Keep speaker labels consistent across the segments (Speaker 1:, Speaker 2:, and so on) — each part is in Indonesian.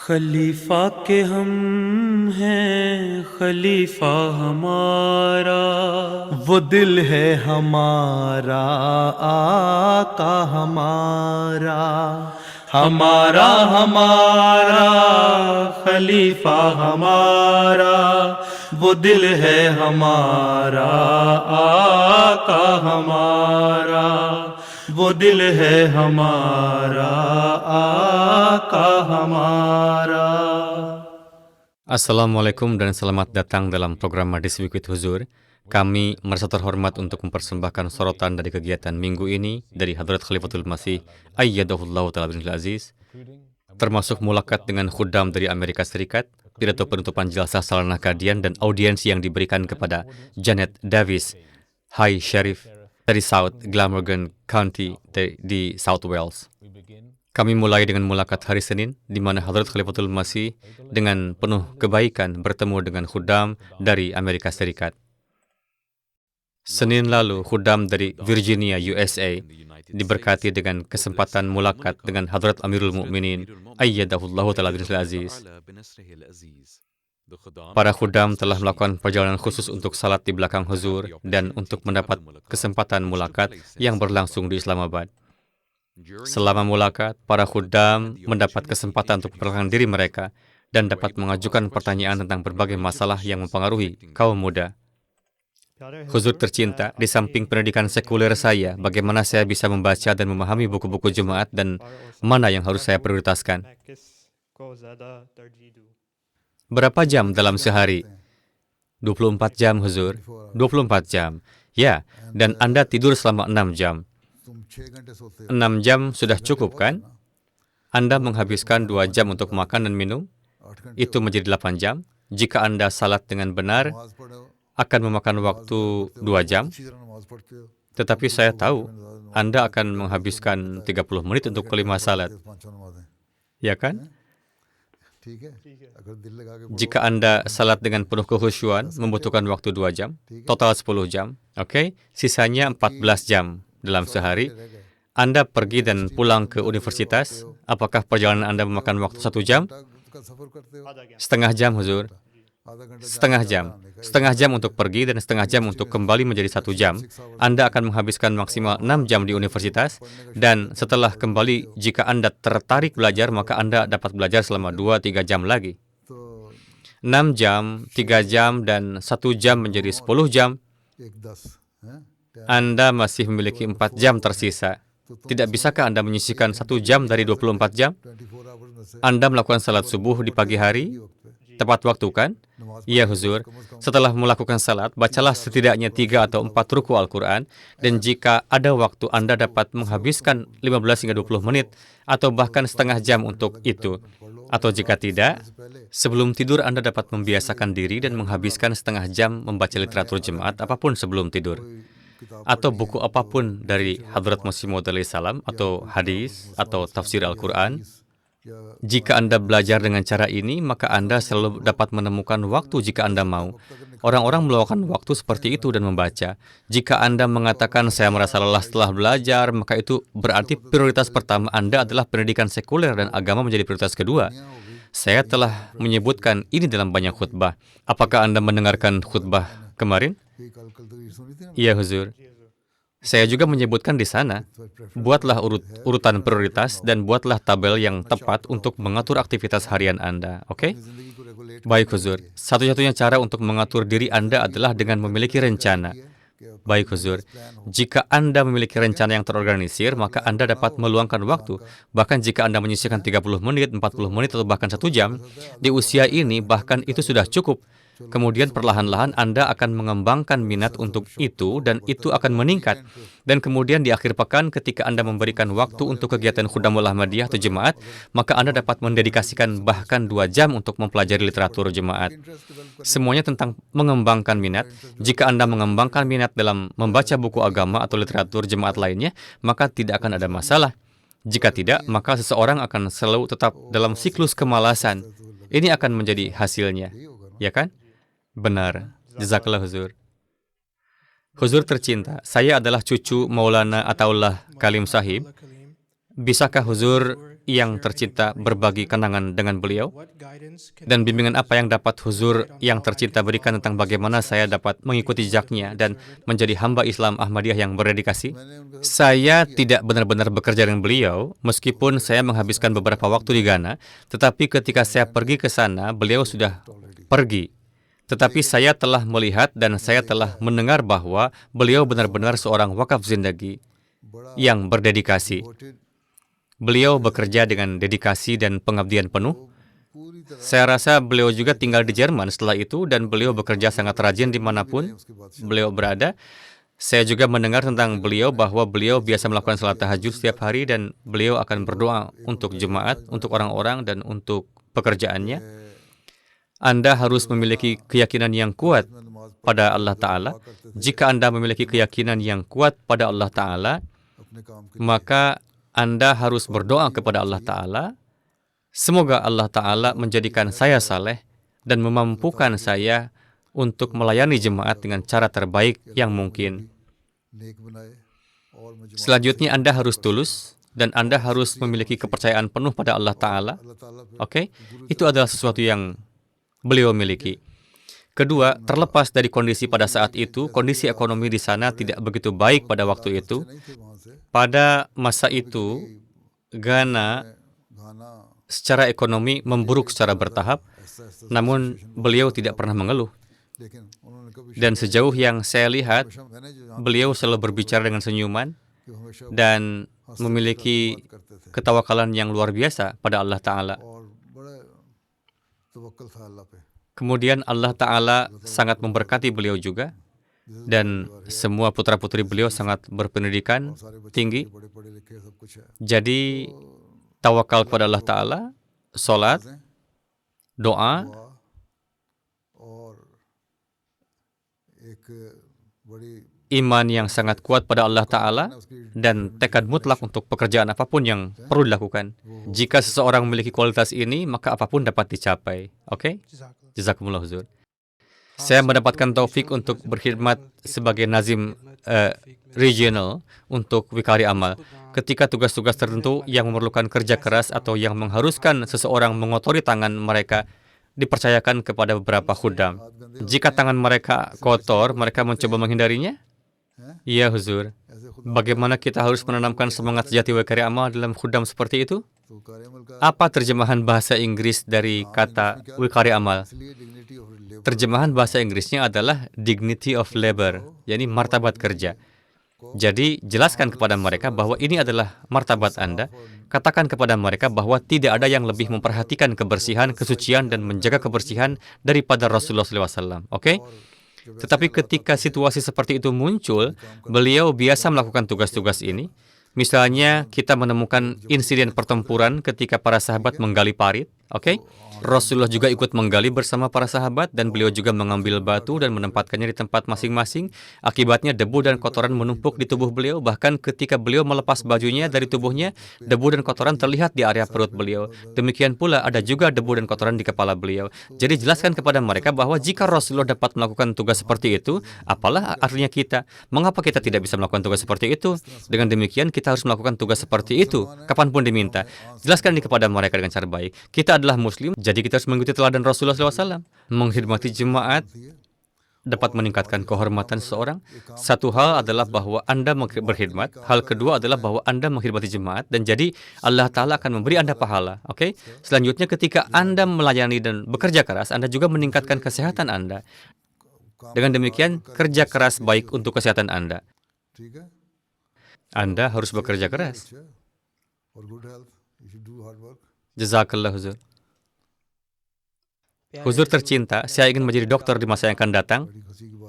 Speaker 1: खलीफा के हम हैं खलीफा हमारा, वो दिल है हमारा आका हमारा, हमारा हमारा खलीफा हमारा, वो दिल है हमारा आका हमारा, वो दिल है हमारा आका हमारा.
Speaker 2: Assalamualaikum dan selamat datang dalam program Madis Week with Huzur. Kami merasa terhormat untuk mempersembahkan sorotan dari kegiatan minggu ini dari Hadrat Khalifatul Masih Ayyadahullahu Ta'ala bin Aziz, termasuk mulakat dengan khudam dari Amerika Serikat, pidato penutupan jelasah Salanah Kadian, dan audiensi yang diberikan kepada Janet Davis, High Sheriff dari South Glamorgan County di South Wales. Kami mulai dengan mulakat hari Senin, di mana Hadrat Khalifatul Masih dengan penuh kebaikan bertemu dengan khudam dari Amerika Serikat. Senin lalu, khudam dari Virginia, USA, diberkati dengan kesempatan mulakat dengan Hadrat Amirul Mukminin Ayyadahullahu Ta'ala bin Aziz. Para khudam telah melakukan perjalanan khusus untuk salat di belakang Huzur dan untuk mendapat kesempatan mulakat yang berlangsung di Islamabad. Selama mulakat, para khudam mendapat kesempatan untuk memperkenalkan diri mereka dan dapat mengajukan pertanyaan tentang berbagai masalah yang mempengaruhi kaum muda. Huzur tercinta, di samping pendidikan sekuler saya, bagaimana saya bisa membaca dan memahami buku-buku jemaat dan mana yang harus saya prioritaskan? Berapa jam dalam sehari? 24 jam, Huzur. 24 jam. Ya, dan Anda tidur selama 6 jam. 6 jam sudah cukup, kan? Anda menghabiskan 2 jam untuk makan dan minum, itu menjadi 8 jam. Jika Anda salat dengan benar, akan memakan waktu 2 jam. Tetapi saya tahu, Anda akan menghabiskan 30 menit untuk kelima salat. Ya kan? Jika Anda salat dengan penuh kehusyuan, membutuhkan waktu 2 jam, total 10 jam. Oke? Sisanya 14 jam dalam sehari. Anda pergi dan pulang ke universitas, apakah perjalanan Anda memakan waktu 1 jam? Setengah jam, Huzur. Setengah jam. Setengah jam untuk pergi dan setengah jam untuk kembali menjadi 1 jam. Anda akan menghabiskan maksimal 6 jam di universitas, dan setelah kembali, jika Anda tertarik belajar, maka Anda dapat belajar selama 2-3 jam lagi. 6 jam, 3 jam, dan 1 jam menjadi 10 jam. Anda masih memiliki 4 jam tersisa. Tidak bisakah Anda menyisihkan 1 jam dari 24 jam? Anda melakukan salat subuh di pagi hari, tepat waktu, kan? Iya, Huzur. Setelah melakukan salat, bacalah setidaknya 3 atau 4 ruku Al-Quran, dan jika ada waktu, Anda dapat menghabiskan 15 hingga 20 menit, atau bahkan setengah jam untuk itu. Atau jika tidak, sebelum tidur Anda dapat membiasakan diri dan menghabiskan setengah jam membaca literatur jemaat apapun sebelum tidur. Atau buku apapun dari Hadrat Masih Maud alaihi salam, atau hadis, atau tafsir Al-Quran. Jika Anda belajar dengan cara ini, maka Anda selalu dapat menemukan waktu jika Anda mau. Orang-orang meluangkan waktu seperti itu dan membaca. Jika Anda mengatakan, saya merasa lelah setelah belajar, maka itu berarti prioritas pertama Anda adalah pendidikan sekuler dan agama menjadi prioritas kedua. Saya telah menyebutkan ini dalam banyak khutbah. Apakah Anda mendengarkan khutbah kemarin? Iya, Huzur. Saya juga menyebutkan di sana, buatlah urutan prioritas dan buatlah tabel yang tepat untuk mengatur aktivitas harian Anda, oke? Baik, Huzur. Satu-satunya cara untuk mengatur diri Anda adalah dengan memiliki rencana. Baik, Huzur. Jika Anda memiliki rencana yang terorganisir, maka Anda dapat meluangkan waktu. Bahkan jika Anda menyisihkan 30 menit, 40 menit, atau bahkan 1 jam, di usia ini bahkan itu sudah cukup. Kemudian perlahan-lahan Anda akan mengembangkan minat untuk itu, dan itu akan meningkat. Dan kemudian di akhir pekan, ketika Anda memberikan waktu untuk kegiatan Khudamul Ahmadiyah atau jemaat, maka Anda dapat mendedikasikan bahkan 2 jam untuk mempelajari literatur jemaat. Semuanya tentang mengembangkan minat. Jika Anda mengembangkan minat dalam membaca buku agama atau literatur jemaat lainnya, maka tidak akan ada masalah. Jika tidak, maka seseorang akan selalu tetap dalam siklus kemalasan. Ini akan menjadi hasilnya, ya kan? Benar. Jazakallah, Huzur. Huzur tercinta, saya adalah cucu Maulana Ataullah Kalim Sahib. Bisakah Huzur yang tercinta berbagi kenangan dengan beliau? Dan bimbingan apa yang dapat Huzur yang tercinta berikan tentang bagaimana saya dapat mengikuti jejaknya dan menjadi hamba Islam Ahmadiyah yang berdedikasi? Saya tidak benar-benar bekerja dengan beliau, meskipun saya menghabiskan beberapa waktu di Ghana, tetapi ketika saya pergi ke sana, beliau sudah pergi. Tetapi saya telah melihat dan saya telah mendengar bahwa beliau benar-benar seorang wakaf zindagi yang berdedikasi. Beliau bekerja dengan dedikasi dan pengabdian penuh. Saya rasa beliau juga tinggal di Jerman setelah itu dan beliau bekerja sangat rajin dimanapun beliau berada. Saya juga mendengar tentang beliau bahwa beliau biasa melakukan salat tahajud setiap hari dan beliau akan berdoa untuk jemaat, untuk orang-orang, dan untuk pekerjaannya. Anda harus memiliki keyakinan yang kuat pada Allah Ta'ala. Jika Anda memiliki keyakinan yang kuat pada Allah Ta'ala, maka Anda harus berdoa kepada Allah Ta'ala. Semoga Allah Ta'ala menjadikan saya saleh dan memampukan saya untuk melayani jemaat dengan cara terbaik yang mungkin. Selanjutnya, Anda harus tulus dan Anda harus memiliki kepercayaan penuh pada Allah Ta'ala. Oke? Itu adalah sesuatu yang beliau miliki. Kedua, terlepas dari kondisi pada saat itu, kondisi ekonomi di sana tidak begitu baik pada waktu itu. Pada masa itu, Ghana secara ekonomi memburuk secara bertahap, namun beliau tidak pernah mengeluh. Dan sejauh yang saya lihat, beliau selalu berbicara dengan senyuman dan memiliki ketawakalan yang luar biasa pada Allah Ta'ala. Kemudian Allah Ta'ala sangat memberkati beliau juga, dan semua putra-putri beliau sangat berpendidikan tinggi. Jadi, tawakal kepada Allah Ta'ala, solat, doa, iman yang sangat kuat pada Allah Ta'ala, dan tekad mutlak untuk pekerjaan apapun yang perlu dilakukan. Jika seseorang memiliki kualitas ini, maka apapun dapat dicapai. Oke? Jazakumullah Huzur. Saya mendapatkan taufik untuk berkhidmat sebagai nazim regional untuk Wikari Amal. Ketika tugas-tugas tertentu yang memerlukan kerja keras atau yang mengharuskan seseorang mengotori tangan mereka dipercayakan kepada beberapa khudam. Jika tangan mereka kotor, mereka mencoba menghindarinya? Iya, Huzur. Bagaimana kita harus menanamkan semangat sejati Wikari Amal dalam khudam seperti itu? Apa terjemahan bahasa Inggris dari kata Wikari Amal? Terjemahan bahasa Inggrisnya adalah dignity of labor, yakni martabat kerja. Jadi, jelaskan kepada mereka bahwa ini adalah martabat Anda. Katakan kepada mereka bahwa tidak ada yang lebih memperhatikan kebersihan, kesucian, dan menjaga kebersihan daripada Rasulullah SAW. Oke? Tetapi ketika situasi seperti itu muncul, beliau biasa melakukan tugas-tugas ini. Misalnya, kita menemukan insiden pertempuran ketika para sahabat menggali parit. Oke? Rasulullah juga ikut menggali bersama para sahabat dan beliau juga mengambil batu dan menempatkannya di tempat masing-masing. Akibatnya debu dan kotoran menumpuk di tubuh beliau. Bahkan ketika beliau melepas bajunya dari tubuhnya, debu dan kotoran terlihat di area perut beliau. Demikian pula ada juga debu dan kotoran di kepala beliau. Jadi jelaskan kepada mereka bahwa jika Rasulullah dapat melakukan tugas seperti itu, apalah artinya kita? Mengapa kita tidak bisa melakukan tugas seperti itu? Dengan demikian kita harus melakukan tugas seperti itu kapanpun diminta. Jelaskan ini kepada mereka dengan cara baik. Kita adalah Muslim, jadi kita harus mengikuti teladan Rasulullah SAW. Menghormati jemaat dapat meningkatkan kehormatan seseorang. Satu hal adalah bahwa Anda berkhidmat. Hal kedua adalah bahwa Anda menghormati jemaat. Dan jadi Allah Ta'ala akan memberi Anda pahala. Oke? Selanjutnya ketika Anda melayani dan bekerja keras, Anda juga meningkatkan kesehatan Anda. Dengan demikian, kerja keras baik untuk kesehatan Anda. Anda harus bekerja keras. Jazakallah Huzur. Huzur tercinta, saya ingin menjadi dokter di masa yang akan datang.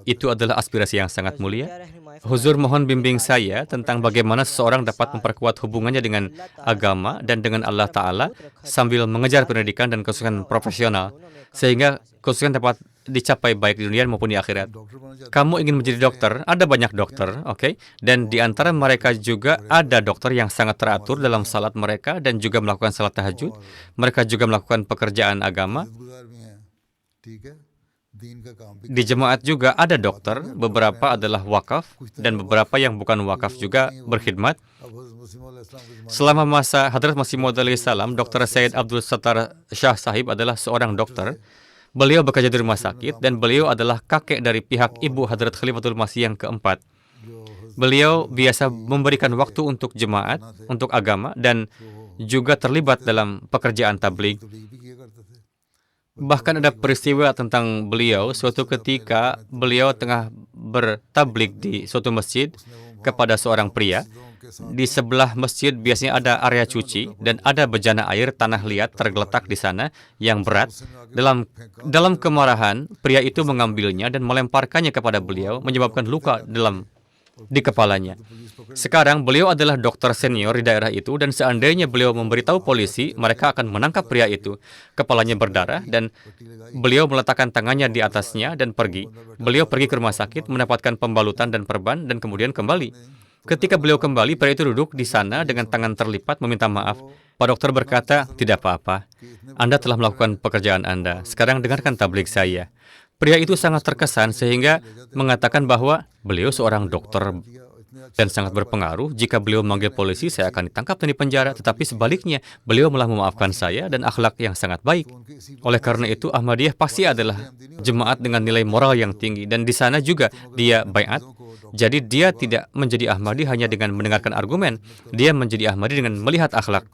Speaker 2: Itu adalah aspirasi yang sangat mulia. Huzur mohon bimbing saya tentang bagaimana seseorang dapat memperkuat hubungannya dengan agama dan dengan Allah Ta'ala sambil mengejar pendidikan dan kesuksesan profesional, sehingga kesuksesan dapat dicapai baik di dunia maupun di akhirat. Kamu ingin menjadi dokter, ada banyak dokter, oke? Dan di antara mereka juga ada dokter yang sangat teratur dalam salat mereka dan juga melakukan salat tahajud. Mereka juga melakukan pekerjaan agama. Di jemaat juga ada dokter, beberapa adalah wakaf, dan beberapa yang bukan wakaf juga berkhidmat. Selama masa Hadrat Masih Maud salam, Dr. Syed Abdul Sattar Shah Sahib adalah seorang dokter. Beliau bekerja di rumah sakit, dan beliau adalah kakek dari pihak ibu Hadrat Khalifatul Masih yang keempat. Beliau biasa memberikan waktu untuk jemaat, untuk agama, dan juga terlibat dalam pekerjaan tabligh. Bahkan ada peristiwa tentang beliau, suatu ketika beliau tengah bertabligh di suatu masjid kepada seorang pria. Di sebelah masjid biasanya ada area cuci dan ada bejana air tanah liat tergeletak di sana yang berat. Dalam kemarahan, pria itu mengambilnya dan melemparkannya kepada beliau, menyebabkan luka di kepalanya. Sekarang beliau adalah dokter senior di daerah itu, dan seandainya beliau memberitahu polisi, mereka akan menangkap pria itu. Kepalanya berdarah dan beliau meletakkan tangannya di atasnya dan pergi. Beliau pergi ke rumah sakit, mendapatkan pembalutan dan perban, dan kemudian kembali. Ketika beliau kembali, pria itu duduk di sana dengan tangan terlipat meminta maaf. Pak dokter berkata, "Tidak apa-apa. Anda telah melakukan pekerjaan Anda. Sekarang dengarkan tabligh saya." Pria itu sangat terkesan sehingga mengatakan bahwa beliau seorang dokter dan sangat berpengaruh. Jika beliau memanggil polisi, saya akan ditangkap dan dipenjara. Tetapi sebaliknya, beliau malah memaafkan saya dan akhlak yang sangat baik. Oleh karena itu, Ahmadiyah pasti adalah jemaat dengan nilai moral yang tinggi. Dan di sana juga dia baiat. Jadi dia tidak menjadi Ahmadi hanya dengan mendengarkan argumen. Dia menjadi Ahmadi dengan melihat akhlak.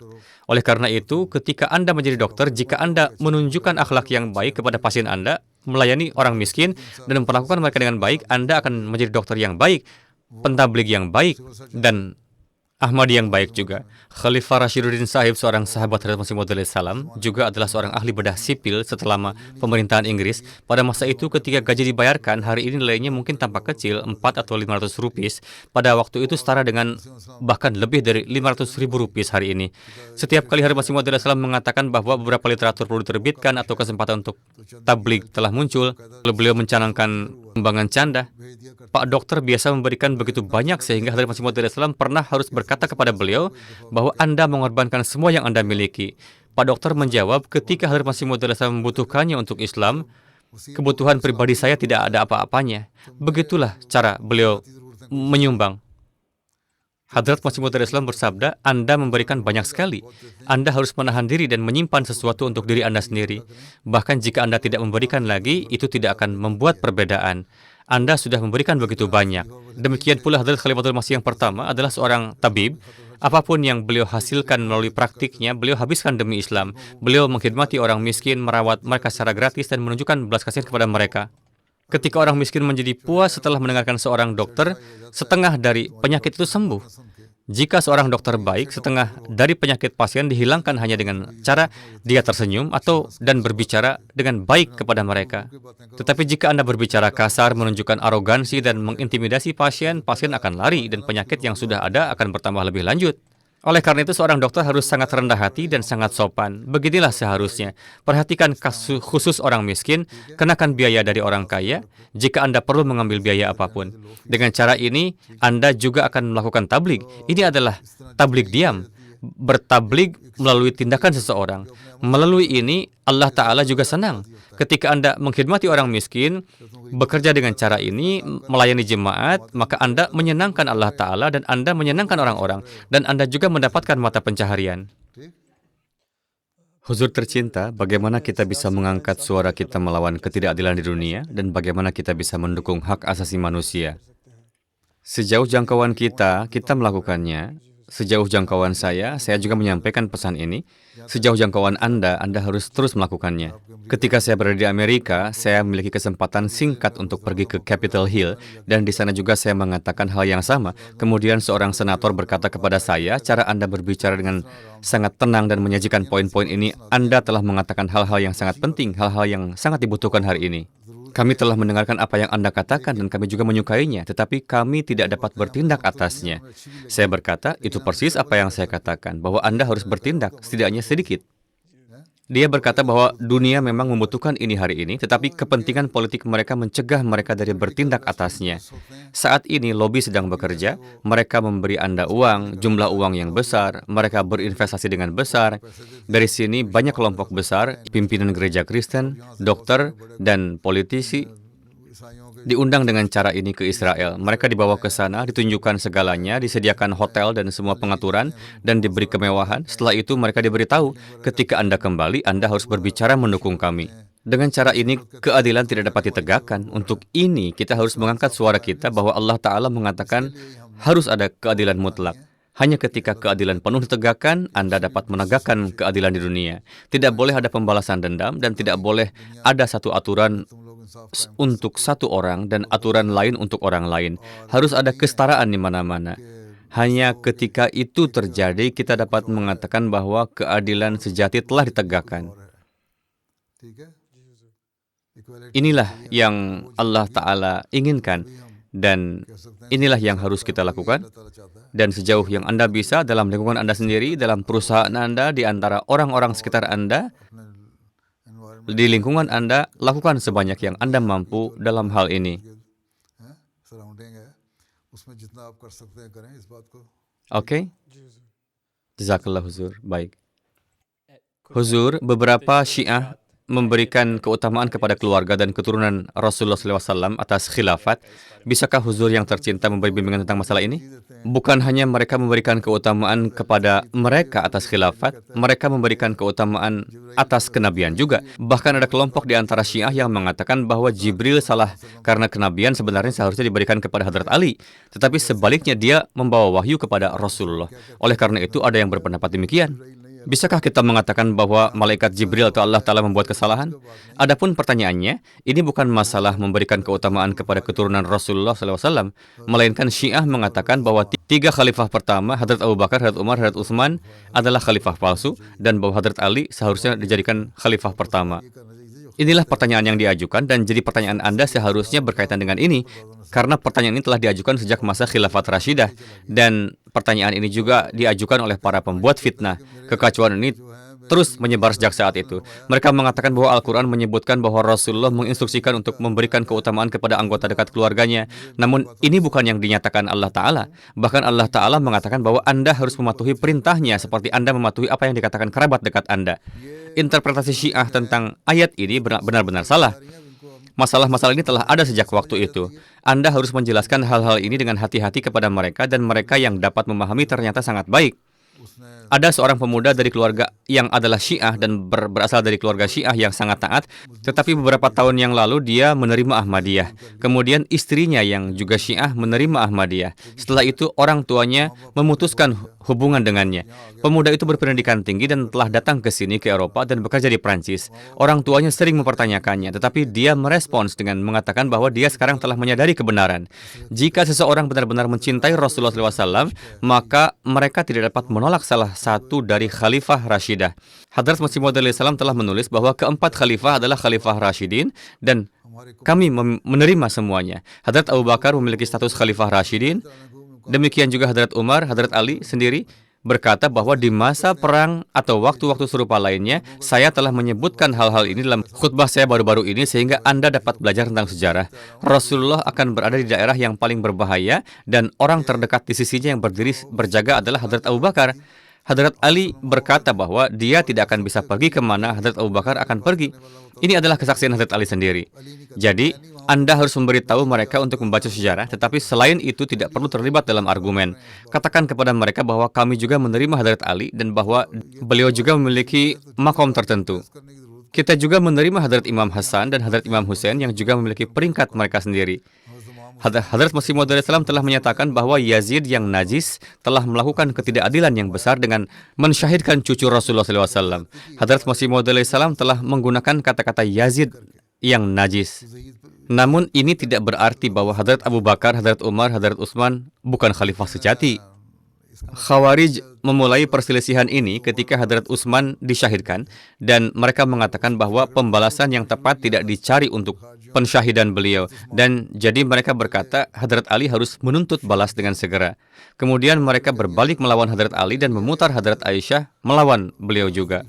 Speaker 2: Oleh karena itu, ketika Anda menjadi dokter, jika Anda menunjukkan akhlak yang baik kepada pasien Anda, melayani orang miskin, dan memperlakukan mereka dengan baik, Anda akan menjadi dokter yang baik, pentabligh yang baik, dan Ahmadi yang baik juga. Khalifah Rashiduddin Sahib, seorang sahabat Hadrat Masih Maud salam, juga adalah seorang ahli bedah sipil setelah pemerintahan Inggris. Pada masa itu, ketika gaji dibayarkan, hari ini nilainya mungkin tampak kecil, 4 atau 500 rupiah. Pada waktu itu setara dengan bahkan lebih dari 500 ribu rupiah hari ini. Setiap kali Hadrat Masih Maud salam mengatakan bahwa beberapa literatur perlu diterbitkan atau kesempatan untuk tabligh telah muncul, lalu beliau mencanangkan sumbangan canda. Pak dokter biasa memberikan begitu banyak sehingga Hadrat Masih Maud salam pernah harus berkata kepada beliau bahwa Anda mengorbankan semua yang Anda miliki. Pak dokter menjawab, ketika Hadrat Masih Maud salam membutuhkannya untuk Islam, kebutuhan pribadi saya tidak ada apa-apanya. Begitulah cara beliau menyumbang. Hadrat Masih Maud salam bersabda, Anda memberikan banyak sekali. Anda harus menahan diri dan menyimpan sesuatu untuk diri Anda sendiri. Bahkan jika Anda tidak memberikan lagi, itu tidak akan membuat perbedaan. Anda sudah memberikan begitu banyak. Demikian pula Hadrat Khalifatul Masih yang pertama adalah seorang tabib. Apapun yang beliau hasilkan melalui praktiknya, beliau habiskan demi Islam. Beliau mengkhidmati orang miskin, merawat mereka secara gratis, dan menunjukkan belas kasihan kepada mereka. Ketika orang miskin menjadi puas setelah mendengarkan seorang dokter, setengah dari penyakit itu sembuh. Jika seorang dokter baik, setengah dari penyakit pasien dihilangkan hanya dengan cara dia tersenyum dan berbicara dengan baik kepada mereka. Tetapi jika Anda berbicara kasar, menunjukkan arogansi dan mengintimidasi pasien, pasien akan lari dan penyakit yang sudah ada akan bertambah lebih lanjut. Oleh karena itu, seorang dokter harus sangat rendah hati dan sangat sopan. Beginilah seharusnya. Perhatikan kasus khusus orang miskin, kenakan biaya dari orang kaya, jika Anda perlu mengambil biaya apapun. Dengan cara ini, Anda juga akan melakukan tabligh. Ini adalah tabligh diam. Bertabligh melalui tindakan seseorang. Melalui ini, Allah Ta'ala juga senang. Ketika Anda mengkhidmati orang miskin, bekerja dengan cara ini, melayani jemaat, maka Anda menyenangkan Allah Ta'ala dan Anda menyenangkan orang-orang. Dan Anda juga mendapatkan mata pencaharian. Huzur tercinta, bagaimana kita bisa mengangkat suara kita melawan ketidakadilan di dunia dan bagaimana kita bisa mendukung hak asasi manusia? Sejauh jangkauan kita melakukannya. Sejauh jangkauan saya juga menyampaikan pesan ini. Sejauh jangkauan Anda harus terus melakukannya. Ketika saya berada di Amerika, saya memiliki kesempatan singkat untuk pergi ke Capitol Hill, dan di sana juga saya mengatakan hal yang sama. Kemudian seorang senator berkata kepada saya, cara Anda berbicara dengan sangat tenang dan menyajikan poin-poin ini, Anda telah mengatakan hal-hal yang sangat penting, hal-hal yang sangat dibutuhkan hari ini. Kami telah mendengarkan apa yang Anda katakan dan kami juga menyukainya, tetapi kami tidak dapat bertindak atasnya. Saya berkata, itu persis apa yang saya katakan, bahwa Anda harus bertindak, setidaknya sedikit. Dia berkata bahwa dunia memang membutuhkan ini hari ini, tetapi kepentingan politik mereka mencegah mereka dari bertindak atasnya. Saat ini lobi sedang bekerja, mereka memberi Anda uang, jumlah uang yang besar, mereka berinvestasi dengan besar. Dari sini banyak kelompok besar, pimpinan gereja Kristen, dokter, dan politisi diundang dengan cara ini ke Israel. Mereka dibawa ke sana, ditunjukkan segalanya, disediakan hotel dan semua pengaturan, dan diberi kemewahan. Setelah itu mereka diberitahu, ketika Anda kembali, Anda harus berbicara mendukung kami. Dengan cara ini, keadilan tidak dapat ditegakkan. Untuk ini, kita harus mengangkat suara kita bahwa Allah Ta'ala mengatakan harus ada keadilan mutlak. Hanya ketika keadilan penuh ditegakkan, Anda dapat menegakkan keadilan di dunia. Tidak boleh ada pembalasan dendam, dan tidak boleh ada satu aturan untuk satu orang dan aturan lain untuk orang lain. Harus ada kesetaraan di mana-mana. Hanya ketika itu terjadi, kita dapat mengatakan bahwa keadilan sejati telah ditegakkan. Inilah yang Allah Ta'ala inginkan, dan inilah yang harus kita lakukan. Dan sejauh yang Anda bisa dalam lingkungan Anda sendiri, dalam perusahaan Anda, di antara orang-orang sekitar Anda, di lingkungan Anda, lakukan sebanyak yang Anda mampu dalam hal ini. Oke? Jazakallah Huzur. Baik. Huzur, beberapa Syiah memberikan keutamaan kepada keluarga dan keturunan Rasulullah SAW atas khilafat. Bisakah Huzur yang tercinta memberi bimbingan tentang masalah ini? Bukan hanya mereka memberikan keutamaan kepada mereka atas khilafat, mereka memberikan keutamaan atas kenabian juga. Bahkan ada kelompok di antara Syiah yang mengatakan bahwa Jibril salah karena kenabian sebenarnya seharusnya diberikan kepada Hadrat Ali. Tetapi sebaliknya dia membawa wahyu kepada Rasulullah. Oleh karena itu ada yang berpendapat demikian. Bisakah kita mengatakan bahwa malaikat Jibril atau Allah Ta'ala membuat kesalahan? Adapun pertanyaannya, ini bukan masalah memberikan keutamaan kepada keturunan Rasulullah SAW, melainkan Syiah mengatakan bahwa 3 khalifah pertama, Hadrat Abu Bakar, Hadrat Umar, Hadrat Utsman, adalah khalifah palsu, dan bahwa Hadrat Ali seharusnya dijadikan khalifah pertama. Inilah pertanyaan yang diajukan, dan jadi pertanyaan Anda seharusnya berkaitan dengan ini, karena pertanyaan ini telah diajukan sejak masa Khilafat Rashidah, dan pertanyaan ini juga diajukan oleh para pembuat fitnah. Kekacauan ini terus menyebar sejak saat itu. Mereka mengatakan bahwa Al-Quran menyebutkan bahwa Rasulullah menginstruksikan untuk memberikan keutamaan kepada anggota dekat keluarganya. Namun ini bukan yang dinyatakan Allah Ta'ala. Bahkan Allah Ta'ala mengatakan bahwa Anda harus mematuhi perintahnya seperti Anda mematuhi apa yang dikatakan kerabat dekat Anda. Interpretasi Syiah tentang ayat ini benar-benar salah. Masalah-masalah ini telah ada sejak waktu itu. Anda harus menjelaskan hal-hal ini dengan hati-hati kepada mereka, dan mereka yang dapat memahami ternyata sangat baik. Ada seorang pemuda dari keluarga yang adalah Syiah dan berasal dari keluarga Syiah yang sangat taat, tetapi beberapa tahun yang lalu dia menerima Ahmadiyah. Kemudian istrinya yang juga Syiah menerima Ahmadiyah. Setelah itu orang tuanya memutuskan hubungan dengannya. Pemuda itu berpendidikan tinggi dan telah datang ke sini ke Eropa dan bekerja di Prancis. Orang tuanya sering mempertanyakannya, tetapi dia merespons dengan mengatakan bahwa dia sekarang telah menyadari kebenaran. Jika seseorang benar-benar mencintai Rasulullah SAW, maka mereka tidak dapat menolak salah satu dari Khalifah Rashidah. Hadrat Masih Maud SAW telah menulis bahwa keempat Khalifah adalah Khalifah Rashidin, dan kami menerima semuanya. Hadrat Abu Bakar memiliki status Khalifah Rashidin. Demikian juga Hadrat Umar, Hadrat Ali sendiri berkata bahwa di masa perang atau waktu-waktu serupa lainnya, saya telah menyebutkan hal-hal ini dalam khutbah saya baru-baru ini sehingga Anda dapat belajar tentang sejarah. Rasulullah akan berada di daerah yang paling berbahaya, dan orang terdekat di sisinya yang berdiri berjaga adalah Hadrat Abu Bakar. Hadrat Ali berkata bahwa dia tidak akan bisa pergi kemana Hadrat Abu Bakar akan pergi. Ini adalah kesaksian Hadrat Ali sendiri. Jadi, Anda harus memberitahu mereka untuk membaca sejarah, tetapi selain itu tidak perlu terlibat dalam argumen. Katakan kepada mereka bahwa kami juga menerima Hadrat Ali dan bahwa beliau juga memiliki makom tertentu. Kita juga menerima Hadrat Imam Hasan dan Hadrat Imam Hussein yang juga memiliki peringkat mereka sendiri. Hadrat Masih Maud SAW telah menyatakan bahwa Yazid yang najis telah melakukan ketidakadilan yang besar dengan mensyahidkan cucu Rasulullah SAW. Hadrat Masih Maud SAW telah menggunakan kata-kata Yazid yang najis. Namun ini tidak berarti bahwa Hadrat Abu Bakar, Hadrat Umar, Hadrat Utsman bukan khalifah sejati. Khawarij memulai perselisihan ini ketika Hadrat Utsman disyahidkan, dan mereka mengatakan bahwa pembalasan yang tepat tidak dicari untuk pensyahidan beliau, dan jadi mereka berkata Hadrat Ali harus menuntut balas dengan segera. Kemudian mereka berbalik melawan Hadrat Ali dan memutar Hadrat Aisyah melawan beliau juga.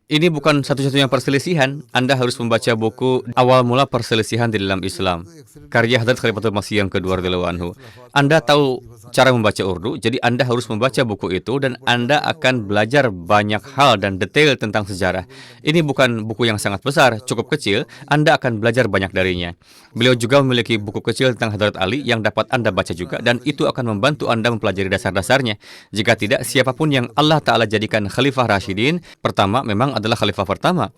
Speaker 2: Ini bukan satu-satunya perselisihan. Anda harus membaca buku Awal Mula Perselisihan di dalam Islam, karya Hadrat Khalifatul Masih yang kedua radhiyallahu anhu. Anda tahu cara membaca Urdu, jadi Anda harus membaca buku itu dan Anda akan belajar banyak hal dan detail tentang sejarah. Ini bukan buku yang sangat besar, cukup kecil, Anda akan belajar banyak darinya. Beliau juga memiliki buku kecil tentang Hadrat Ali yang dapat Anda baca juga, dan itu akan membantu Anda mempelajari dasar-dasarnya. Jika tidak, siapapun yang Allah Ta'ala jadikan Khalifah Rashidin, pertama memang adalah Khalifah pertama.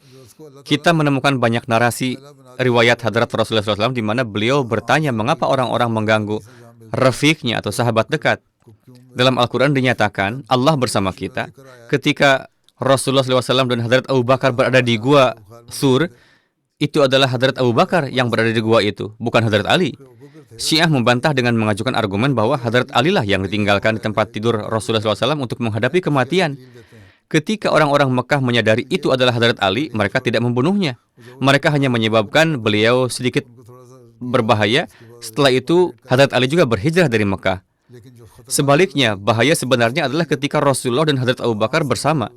Speaker 2: Kita menemukan banyak narasi riwayat Hadrat Rasulullah SAW di mana beliau bertanya mengapa orang-orang mengganggu rafiqnya atau sahabat dekat. Dalam Al-Quran dinyatakan, Allah bersama kita. Ketika Rasulullah SAW dan Hadrat Abu Bakar berada di gua Sur, itu adalah Hadrat Abu Bakar yang berada di gua itu, bukan Hadrat Ali. Syiah membantah dengan mengajukan argumen bahwa Hadrat Ali lah yang ditinggalkan di tempat tidur Rasulullah SAW untuk menghadapi kematian. Ketika orang-orang Mekah menyadari itu adalah Hadrat Ali, mereka tidak membunuhnya. Mereka hanya menyebabkan beliau sedikit berbahaya. Setelah itu, Hadrat Ali juga berhijrah dari Mekah. Sebaliknya, bahaya sebenarnya adalah ketika Rasulullah dan Hadrat Abu Bakar bersama.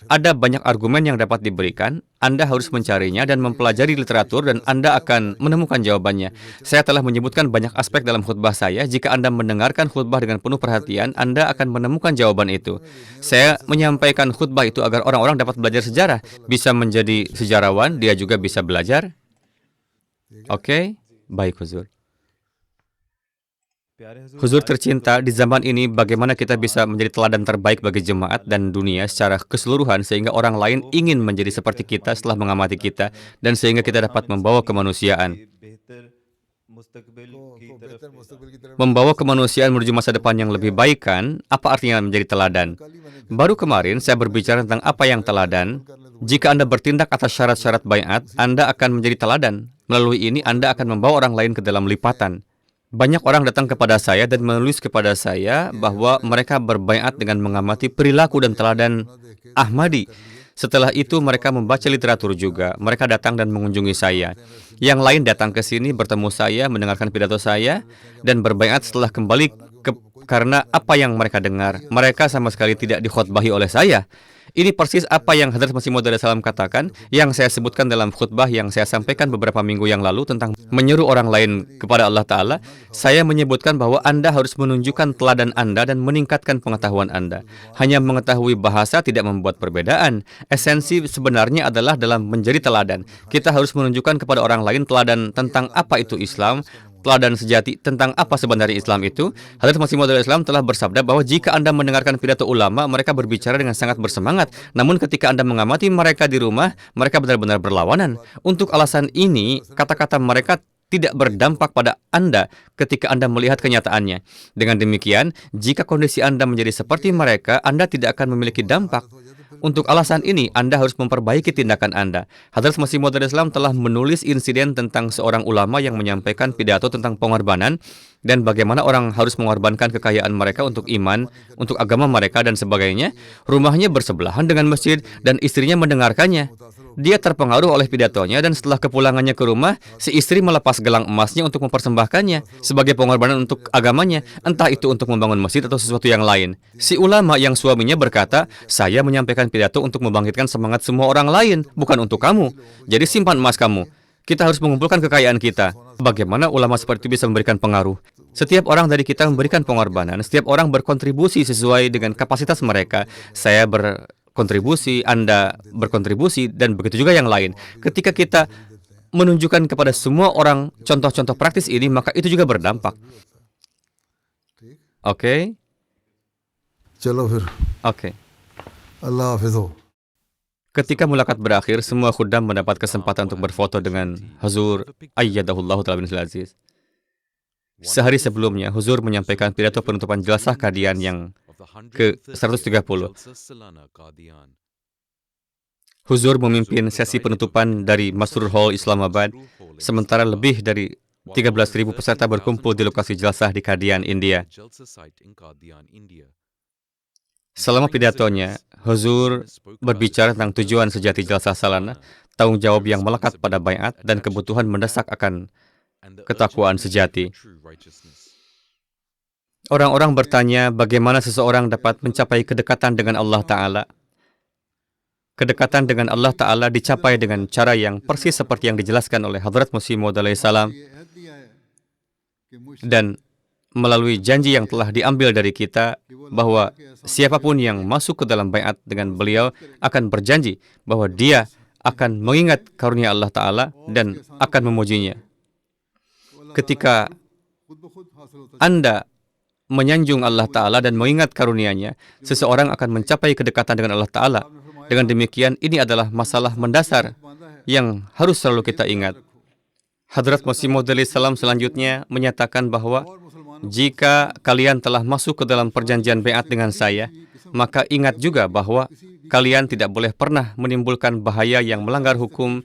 Speaker 2: Ada banyak argumen yang dapat diberikan, Anda harus mencarinya dan mempelajari literatur dan Anda akan menemukan jawabannya. Saya telah menyebutkan banyak aspek dalam khutbah saya. Jika Anda mendengarkan khutbah dengan penuh perhatian, Anda akan menemukan jawaban itu. Saya menyampaikan khutbah itu agar orang-orang dapat belajar sejarah. Bisa menjadi sejarawan, dia juga bisa belajar. Oke, baik Huzur. Huzur tercinta, di zaman ini bagaimana kita bisa menjadi teladan terbaik bagi jemaat dan dunia secara keseluruhan sehingga orang lain ingin menjadi seperti kita setelah mengamati kita dan sehingga kita dapat membawa kemanusiaan. Membawa kemanusiaan menuju masa depan yang lebih baik kan? Apa artinya menjadi teladan? Baru kemarin saya berbicara tentang apa yang teladan. Jika Anda bertindak atas syarat-syarat baiat, Anda akan menjadi teladan. Melalui ini Anda akan membawa orang lain ke dalam lipatan. Banyak orang datang kepada saya dan menulis kepada saya bahwa mereka berbaiat dengan mengamati perilaku dan teladan Ahmadi. Setelah itu mereka membaca literatur juga. Mereka datang dan mengunjungi saya. Yang lain datang ke sini bertemu saya, mendengarkan pidato saya, dan berbaiat setelah kembali karena apa yang mereka dengar. Mereka sama sekali tidak dikhotbahi oleh saya. Ini persis apa yang Hadrat Masih Maud SAW katakan, yang saya sebutkan dalam khutbah yang saya sampaikan beberapa minggu yang lalu tentang menyeru orang lain kepada Allah Ta'ala. Saya menyebutkan bahwa Anda harus menunjukkan teladan Anda dan meningkatkan pengetahuan Anda. Hanya mengetahui bahasa tidak membuat perbedaan. Esensi sebenarnya adalah dalam menjadi teladan. Kita harus menunjukkan kepada orang lain teladan tentang apa itu Islam, teladan sejati tentang apa sebenarnya Islam itu. Hadrat Masih Maud Islam telah bersabda bahwa jika Anda mendengarkan pidato ulama, mereka berbicara dengan sangat bersemangat. Namun ketika Anda mengamati mereka di rumah, mereka benar-benar berlawanan. Untuk alasan ini, kata-kata mereka tidak berdampak pada Anda ketika Anda melihat kenyataannya. Dengan demikian, jika kondisi Anda menjadi seperti mereka, Anda tidak akan memiliki dampak. Untuk alasan ini, Anda harus memperbaiki tindakan Anda. Hadrat Masih Maud Islam telah menulis insiden tentang seorang ulama yang menyampaikan pidato tentang pengorbanan dan bagaimana orang harus mengorbankan kekayaan mereka untuk iman, untuk agama mereka dan sebagainya. Rumahnya bersebelahan dengan masjid dan istrinya mendengarkannya. Dia terpengaruh oleh pidatonya dan setelah kepulangannya ke rumah, si istri melepas gelang emasnya untuk mempersembahkannya sebagai pengorbanan untuk agamanya, entah itu untuk membangun masjid atau sesuatu yang lain. Si ulama yang suaminya berkata, saya menyampaikan pidato untuk membangkitkan semangat semua orang lain, bukan untuk kamu. Jadi simpan emas kamu. Kita harus mengumpulkan kekayaan kita. Bagaimana ulama seperti itu bisa memberikan pengaruh? Setiap orang dari kita memberikan pengorbanan, setiap orang berkontribusi sesuai dengan kapasitas mereka. Saya berkontribusi, Anda berkontribusi, dan begitu juga yang lain. Ketika kita menunjukkan kepada semua orang contoh-contoh praktis ini, maka itu juga berdampak. Oke? Oke.
Speaker 3: Allah Hafizu.
Speaker 2: Ketika mulakat berakhir, semua khuddam mendapat kesempatan untuk berfoto dengan Huzur Ayyadahullahu Ta'ala bin Aziz. Sehari sebelumnya, Huzur menyampaikan pidato penutupan jelasah Qadian yang ke-130. Huzur memimpin sesi penutupan dari Masrur Hall Islamabad, sementara lebih dari 13.000 peserta berkumpul di lokasi jelasah di Qadian, India. Selama pidatonya, Huzur berbicara tentang tujuan sejati jelasah salana, tanggung jawab yang melekat pada baiat, dan kebutuhan mendesak akan ketakwaan sejati. Orang-orang bertanya bagaimana seseorang dapat mencapai kedekatan dengan Allah Ta'ala. kedekatan dengan Allah Ta'ala dicapai dengan cara yang persis seperti yang dijelaskan oleh Hadrat Masih Maud alaihissalam, dan melalui janji yang telah diambil dari kita bahwa siapapun yang masuk ke dalam baiat dengan beliau akan berjanji bahwa dia akan mengingat karunia Allah Ta'ala dan akan memujinya. Ketika Anda menyanjung Allah Ta'ala dan mengingat karunia-Nya, seseorang akan mencapai kedekatan dengan Allah Ta'ala. Dengan demikian, ini adalah masalah mendasar yang harus selalu kita ingat. Hadrat Masih Maud alaihissalam selanjutnya menyatakan bahwa jika kalian telah masuk ke dalam perjanjian baiat dengan saya, maka ingat juga bahwa kalian tidak boleh pernah menimbulkan bahaya yang melanggar hukum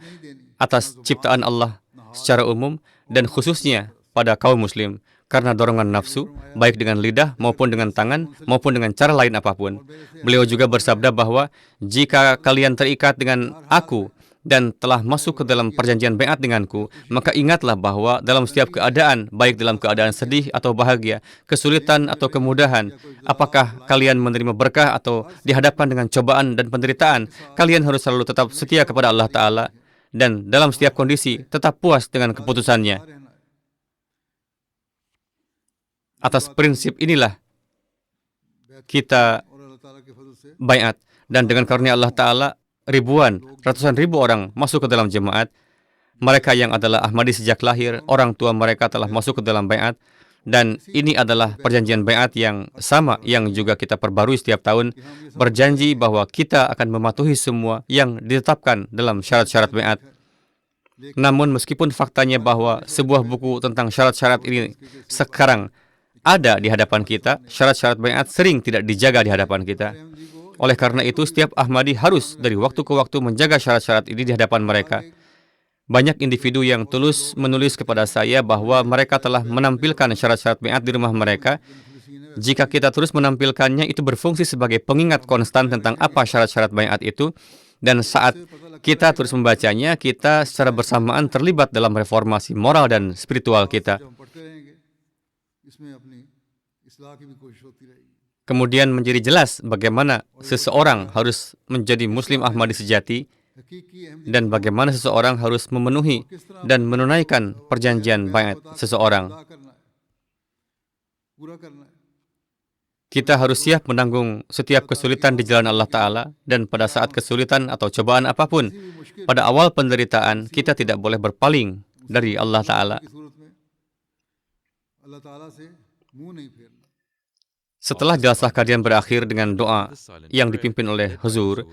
Speaker 2: atas ciptaan Allah secara umum dan khususnya pada kaum muslim karena dorongan nafsu, baik dengan lidah maupun dengan tangan maupun dengan cara lain apapun. Beliau juga bersabda bahwa jika kalian terikat dengan aku dan telah masuk ke dalam perjanjian baiat denganku, maka ingatlah bahwa dalam setiap keadaan, baik dalam keadaan sedih atau bahagia, kesulitan atau kemudahan, apakah kalian menerima berkah atau dihadapkan dengan cobaan dan penderitaan, kalian harus selalu tetap setia kepada Allah Ta'ala dan dalam setiap kondisi tetap puas dengan keputusannya. Atas prinsip inilah kita baiat, dan dengan karunia Allah Ta'ala ribuan, ratusan ribu orang masuk ke dalam jemaat. Mereka yang adalah Ahmadi sejak lahir, orang tua mereka telah masuk ke dalam baiat, dan ini adalah perjanjian baiat yang sama yang juga kita perbarui setiap tahun, berjanji bahwa kita akan mematuhi semua yang ditetapkan dalam syarat-syarat baiat. Namun meskipun faktanya bahwa sebuah buku tentang syarat-syarat ini sekarang ada di hadapan kita, syarat-syarat baiat sering tidak dijaga di hadapan kita. Oleh karena itu, setiap Ahmadi harus dari waktu ke waktu menjaga syarat-syarat ini di hadapan mereka. Banyak individu yang tulus menulis kepada saya bahwa mereka telah menampilkan syarat-syarat baiat di rumah mereka. Jika kita terus menampilkannya, itu berfungsi sebagai pengingat konstan tentang apa syarat-syarat baiat itu. Dan saat kita terus membacanya, kita secara bersamaan terlibat dalam reformasi moral dan spiritual kita. Kemudian menjadi jelas bagaimana seseorang harus menjadi Muslim Ahmadi sejati dan bagaimana seseorang harus memenuhi dan menunaikan perjanjian baiat seseorang. Kita harus siap menanggung setiap kesulitan di jalan Allah Ta'ala, dan pada saat kesulitan atau cobaan apapun, pada awal penderitaan, kita tidak boleh berpaling dari Allah Ta'ala. Setelah jelaslah kajian berakhir dengan doa yang dipimpin oleh Huzur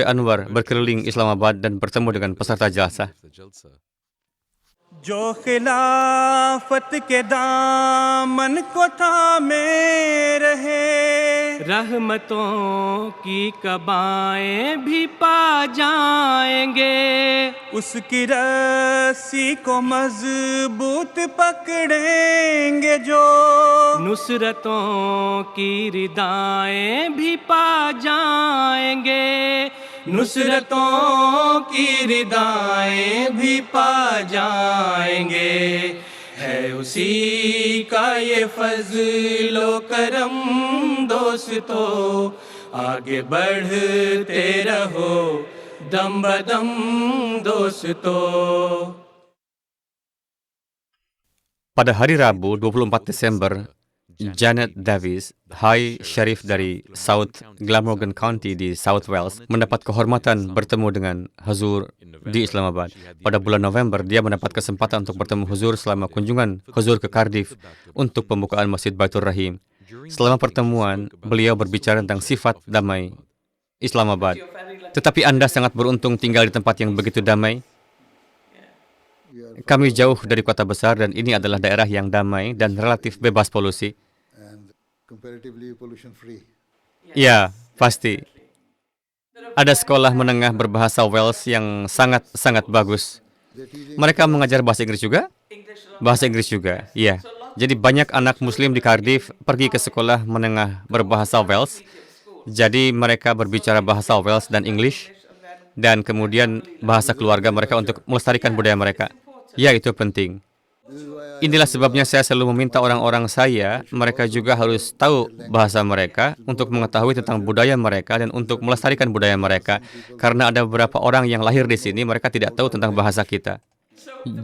Speaker 2: Anwar berkeliling Islamabad dan bertemu dengan peserta jalsah.
Speaker 1: जो खिलाफत के दामन को थामे रहे, रहमतों की कबाएं भी पा जाएंगे, उसकी रस्सी को मजबूत पकड़ेंगे जो, नुसरतों की रिदाएं भी पा जाएंगे, नुसरतों की रिदाएं भी पा जाएंगे, है उसी का ये फज़्लो करम दोस्तों, आगे बढ़ते रहो दम बदम दोस्तों.
Speaker 2: Pada hari Rabu 24 Desember, Janet Davis, High Sheriff dari South Glamorgan County di South Wales, mendapat kehormatan bertemu dengan Huzur di Islamabad. Pada bulan November, dia mendapat kesempatan untuk bertemu Huzur selama kunjungan Huzur ke Cardiff untuk pembukaan Masjid Baitur Rahim. Selama pertemuan, beliau berbicara tentang sifat damai Islamabad. Tetapi Anda sangat beruntung tinggal di tempat yang begitu damai. Kami jauh dari kota besar dan ini adalah daerah yang damai dan relatif bebas polusi. Ya, pasti. Ada sekolah menengah berbahasa Wales yang sangat bagus. Mereka mengajar bahasa Inggris juga? Bahasa Inggris juga, ya. Jadi banyak anak Muslim di Cardiff pergi ke sekolah menengah berbahasa Wales. Jadi mereka berbicara bahasa Wales dan English. Dan kemudian bahasa keluarga mereka untuk melestarikan budaya mereka. Ya, itu penting. Inilah sebabnya saya selalu meminta orang-orang saya, mereka juga harus tahu bahasa mereka untuk mengetahui tentang budaya mereka dan untuk melestarikan budaya mereka. Karena ada beberapa orang yang lahir di sini, mereka tidak tahu tentang bahasa kita.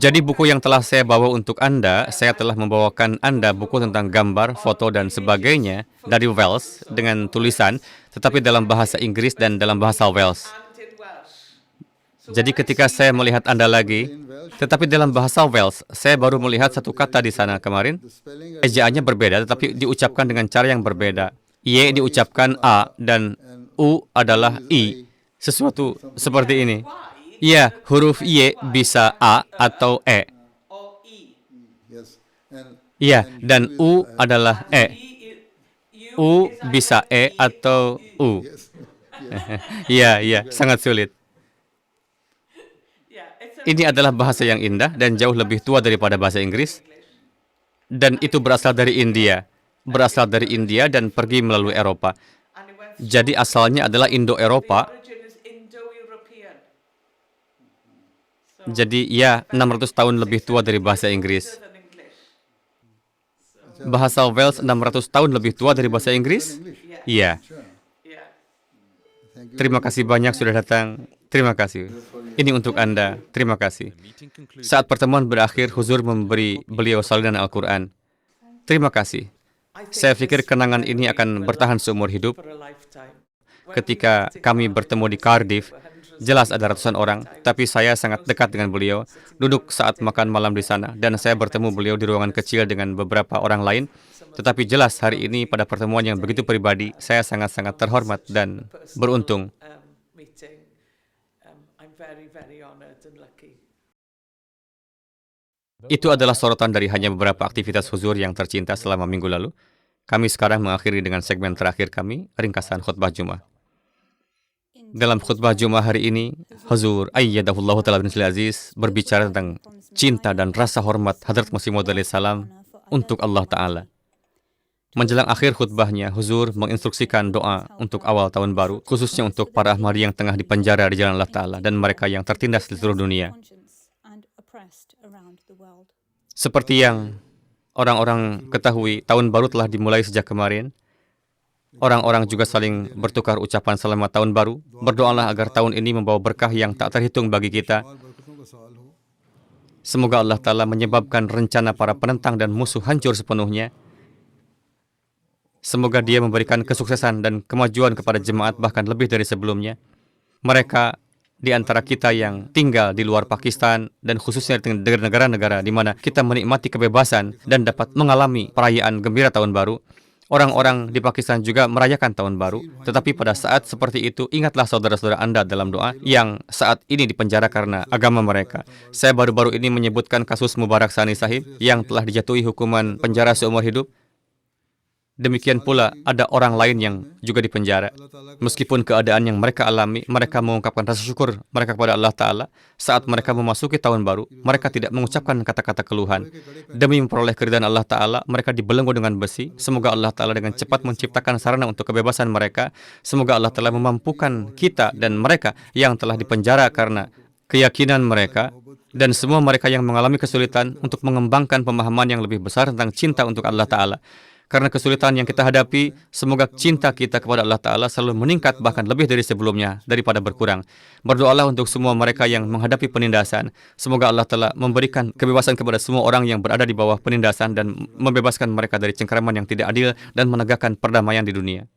Speaker 2: Jadi buku yang telah saya bawa untuk Anda, saya telah membawakan Anda buku tentang gambar, foto, dan sebagainya dari Wales dengan tulisan, tetapi dalam bahasa Inggris dan dalam bahasa Wales. Jadi ketika saya melihat Anda lagi, tetapi dalam bahasa Wales, saya baru melihat satu kata di sana kemarin, ejaannya berbeda, tetapi diucapkan dengan cara yang berbeda. Y diucapkan A, dan U adalah I. Sesuatu seperti ini. Ya, huruf Y bisa A atau E. Ya, dan U adalah E. U bisa E atau U. Ya, sangat sulit. Ini adalah bahasa yang indah dan jauh lebih tua daripada bahasa Inggris. Dan itu berasal dari India. Berasal dari India dan pergi melalui Eropa. Jadi asalnya adalah Indo-Eropa. Jadi ya, 600 tahun lebih tua dari bahasa Inggris. Bahasa Wales 600 tahun lebih tua dari bahasa Inggris? Iya. Terima kasih banyak sudah datang. Terima kasih. Ini untuk Anda. Terima kasih. Saat pertemuan berakhir, Huzur memberi beliau salinan Al-Quran. Terima kasih. Saya pikir kenangan ini akan bertahan seumur hidup. Ketika kami bertemu di Cardiff, jelas ada ratusan orang, tapi saya sangat dekat dengan beliau, duduk saat makan malam di sana, dan saya bertemu beliau di ruangan kecil dengan beberapa orang lain. Tetapi jelas hari ini pada pertemuan yang begitu pribadi, saya sangat-sangat terhormat dan beruntung. Itu adalah sorotan dari hanya beberapa aktivitas Huzur yang tercinta selama minggu lalu. Kami sekarang mengakhiri dengan segmen terakhir kami, ringkasan khutbah Jumat. Dalam khutbah Jumat hari ini, Huzur Ayyadahullahu Ta'ala bin Aziz berbicara tentang cinta dan rasa hormat Hadrat Masih Maud salam untuk Allah Ta'ala. Menjelang akhir khutbahnya, Huzur menginstruksikan doa untuk awal tahun baru, khususnya untuk para Ahmadi yang tengah dipenjara di jalan Allah Ta'ala dan mereka yang tertindas di seluruh dunia. Seperti yang orang-orang ketahui, tahun baru telah dimulai sejak kemarin. Orang-orang juga saling bertukar ucapan selamat tahun baru. Berdoalah agar tahun ini membawa berkah yang tak terhitung bagi kita. Semoga Allah Ta'ala menyebabkan rencana para penentang dan musuh hancur sepenuhnya. Semoga Dia memberikan kesuksesan dan kemajuan kepada jemaat bahkan lebih dari sebelumnya. Mereka di antara kita yang tinggal di luar Pakistan dan khususnya di negara-negara di mana kita menikmati kebebasan dan dapat mengalami perayaan gembira tahun baru. Orang-orang di Pakistan juga merayakan tahun baru, tetapi pada saat seperti itu, ingatlah saudara-saudara Anda dalam doa yang saat ini dipenjara karena agama mereka. Saya baru-baru ini menyebutkan kasus Mubarak Sani Sahib yang telah dijatuhi hukuman penjara seumur hidup. Demikian pula ada orang lain yang juga dipenjara. Meskipun keadaan yang mereka alami, mereka mengungkapkan rasa syukur mereka kepada Allah Ta'ala. Saat mereka memasuki tahun baru, mereka tidak mengucapkan kata-kata keluhan. Demi memperoleh keridhaan Allah Ta'ala, mereka dibelenggu dengan besi. Semoga Allah Ta'ala dengan cepat menciptakan sarana untuk kebebasan mereka. Semoga Allah Ta'ala memampukan kita dan mereka yang telah dipenjara karena keyakinan mereka, dan semua mereka yang mengalami kesulitan untuk mengembangkan pemahaman yang lebih besar tentang cinta untuk Allah Ta'ala. Karena kesulitan yang kita hadapi, semoga cinta kita kepada Allah Ta'ala selalu meningkat bahkan lebih dari sebelumnya, daripada berkurang. Berdoalah untuk semua mereka yang menghadapi penindasan. Semoga Allah Ta'ala memberikan kebebasan kepada semua orang yang berada di bawah penindasan dan membebaskan mereka dari cengkeraman yang tidak adil dan menegakkan perdamaian di dunia.